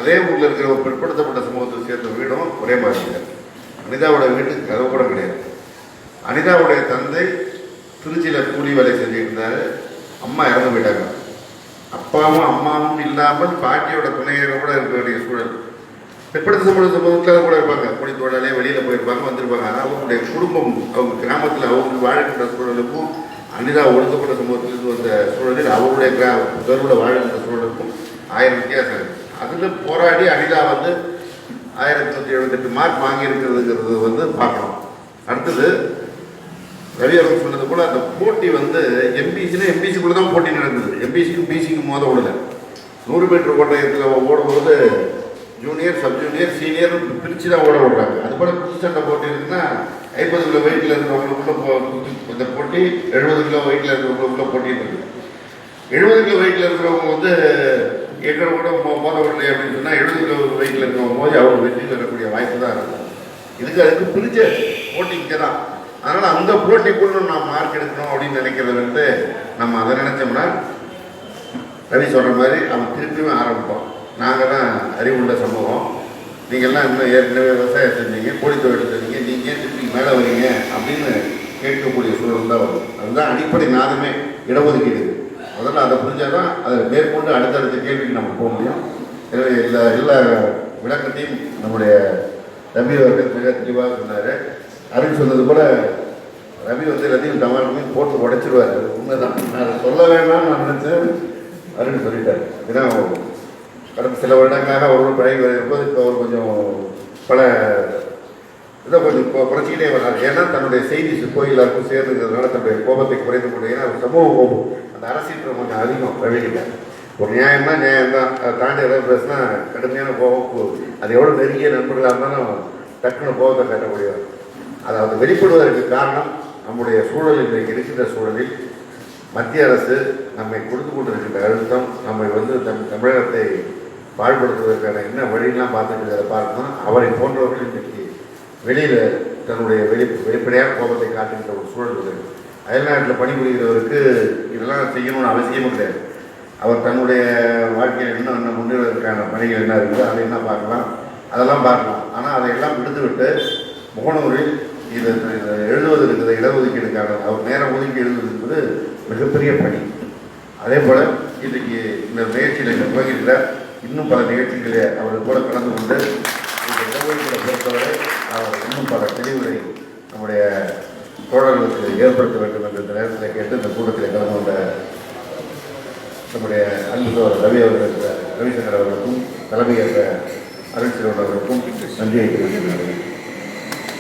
அதே ஊரில் இருக்கிற ஒரு பிற்படுத்தப்பட்ட சமூகத்தை சேர்ந்த வீடும் ஒரே மாதிரி இல்லை. அனிதாவோட வீட்டுக்கு கதவு கூட கிடையாது. அனிதாவுடைய தந்தை திருச்சியில் கூலி வேலை செஞ்சுட்டு இருந்தார். அம்மா இறந்து போயிட்டாங்க. அப்பாவும் அம்மாவும் இல்லாமல் பாட்டியோட துணையாக கூட இருக்க வேண்டிய சூழல். பிற்படுத்த சமூகத்தில் கூட இருப்பாங்க, கூலி தொழிலாளே வெளியில் போயிருப்பாங்க, வந்திருப்பாங்க. ஆனால் அவங்களுடைய குடும்பம், அவங்க கிராமத்தில் அவங்க வாழ்கின்ற சூழலுக்கும் அனிதா ஒடுக்கப்பட்ட சமூகத்திலிருந்து வந்த சூழலில் அவருடைய தெருவில் வாழ்கின்ற சூழலுக்கும் 1000 வித்தியாசம் இருக்குது. அதில் போராடி அனிதா 1178 மார்க் வாங்கியிருக்கிறதுங்கிறது பார்க்கணும். அடுத்தது ரவி அவர்கள் சொன்னது போல் அந்த போட்டி எம்பிசிக்குள்ளே தான் போட்டி நடக்குது. எம்பிசிக்கும் பிசிக்கும் மோத விடலை. 100 மீட்டர் ஓட்டத்தில் ஓடும்போது ஜூனியர், சப் ஜூனியர், சீனியர் பிரித்து தான் ஓட விடுறாங்க. அதுபோல் குத்துச்சண்டை போட்டி இருக்குன்னா 50 கிலோ வெயிட்டில் இருக்கிறவங்களுக்குள்ள இந்த போட்டி, 70 கிலோ வெயிட்டில் இருக்கிறவங்களுக்குள்ள போட்டி இருக்குது. 70 கிலோ வெயிட்டில் இருக்கிறவங்க எங்களை கூட மோத விடலை அப்படின்னு சொன்னால் 70 கிலோ வெயிட்டில் இருக்கிறவங்க போது அவங்க வெற்றி பெறக்கூடிய வாய்ப்பு தான் இருக்கும். அதுக்கு பிரிச்ச போட்டி இங்கே தான். அதனால் அந்த போட்டிக்குள்ள நாம் மார்க் எடுக்கணும் அப்படின்னு நினைக்கிறது நம்ம அதை நினைச்சோம்னா ரவி சொல்கிற மாதிரி அவன் திருப்பியும் ஆரம்பிப்போம். நாங்கள் தான் அறிவுள்ள சமூகம், நீங்கள்லாம் இன்னும் ஏற்கனவே விவசாயம் செஞ்சீங்க, கோழி தொழில் செஞ்சீங்க, நீங்கள் ஏன் திருப்பி மேலே வரீங்க அப்படின்னு கேட்கக்கூடிய சூழல் தான் வரும். அதுதான் அடிப்படை நாதமே இடஒதுக்கீடு. முதல்ல அதை புரிஞ்சால் தான் அதை மேற்கொண்டு அடுத்தடுத்த கேள்விக்கு நம்ம போக முடியும். எனவே எல்லா விளக்கத்தையும் நம்முடைய ரவி அவர்கள் மிக தெளிவாக சொன்னார். அருண் சொன்னது போல் ரவி எல்லாத்தையும் தவறுமையும் போட்டு உடைச்சிருவார். அது உண்மைதான். நான் அதை சொல்ல வேண்டாம்னு நான் நினச்சேன், அருண் சொல்லிட்டார். ஏன்னா கடந்த சில வருடங்களாக அவரோட பழகி வரும்போது இப்போ அவர் கொஞ்சம் பல இதை கொஞ்சம் குறைச்சிக்கிட்டே வர்றாரு. ஏன்னா தன்னுடைய செய்தி கோயிலாருக்கும் சேர்ந்துங்கிறதுனால தன்னுடைய கோபத்தை குறைந்து கொண்டு, ஏன்னா சமூக கோபம் அந்த அரசியல் கொஞ்சம் அதிகம் ரவிக்கிட்ட. ஒரு நியாயம்னா நியாயம்தான், அதை தாண்டி ஏதாவது பேசினா கடுமையான கோபம். அது எவ்வளோ நெருங்கிய நண்பர்களாக இருந்தாலும் டக்குன்னு கோபத்தை காட்டக்கூடியவர். அதாவது வெளிப்படுவதற்கு காரணம் நம்முடைய சூழல், இன்றைக்கு இருக்கின்ற சூழலில் மத்திய அரசு நம்மை கொடுத்து கொண்டிருக்கின்ற அழுத்தம், நம்மை தமிழகத்தை பாழ்படுத்துவதற்கான என்ன வழியெல்லாம் பார்த்துட்டு பார்க்கணும். அவரை போன்றவர்கள் இன்றைக்கு வெளியில் தன்னுடைய வெளிப்படையான கோபத்தை காட்டுகின்ற ஒரு சூழல் இருக்குது. அயல்நாட்டில் பணிபுரிகிறவருக்கு இதெல்லாம் செய்யணும்னு அவசியமும் கிடையாது. அவர் தன்னுடைய வாழ்க்கையில் இன்னும் முன்னேறுவதற்கான பணிகள் என்ன இருக்குது அதை என்ன பார்க்கலாம், அதெல்லாம் பார்க்கலாம். ஆனால் அதையெல்லாம் விடுத்துவிட்டு முகநூரில் இது எழுதுவது இருக்குது, இடஒதுக்கீடுக்கான அவர் நேரம் ஒதுக்கி எழுதுவது என்பது மிகப்பெரிய பணி. அதே போல் இன்றைக்கு இந்த நிகழ்ச்சியில் துவங்கியிருக்கிற இன்னும் பல நிகழ்ச்சிகளே அவர் கூட கலந்து கொண்டு இந்த இடஒதுக்கீடை பொறுத்தவரை அவர் இன்னும் பல தெளிவுகளை நம்முடைய தோழர்களுக்கு ஏற்படுத்த வேண்டும் என்ற இந்த நேரத்தில் கேட்டு இந்த கூட்டத்தில் கலந்து கொண்ட நம்முடைய அன்பு ரவி அவர்களுக்கு, ரவிசங்கர் அவர்களுக்கும், தலைமையேற்ற அருண் அவர்களுக்கும் நன்றியை தெரிவித்துக் கொள்கிறேன்.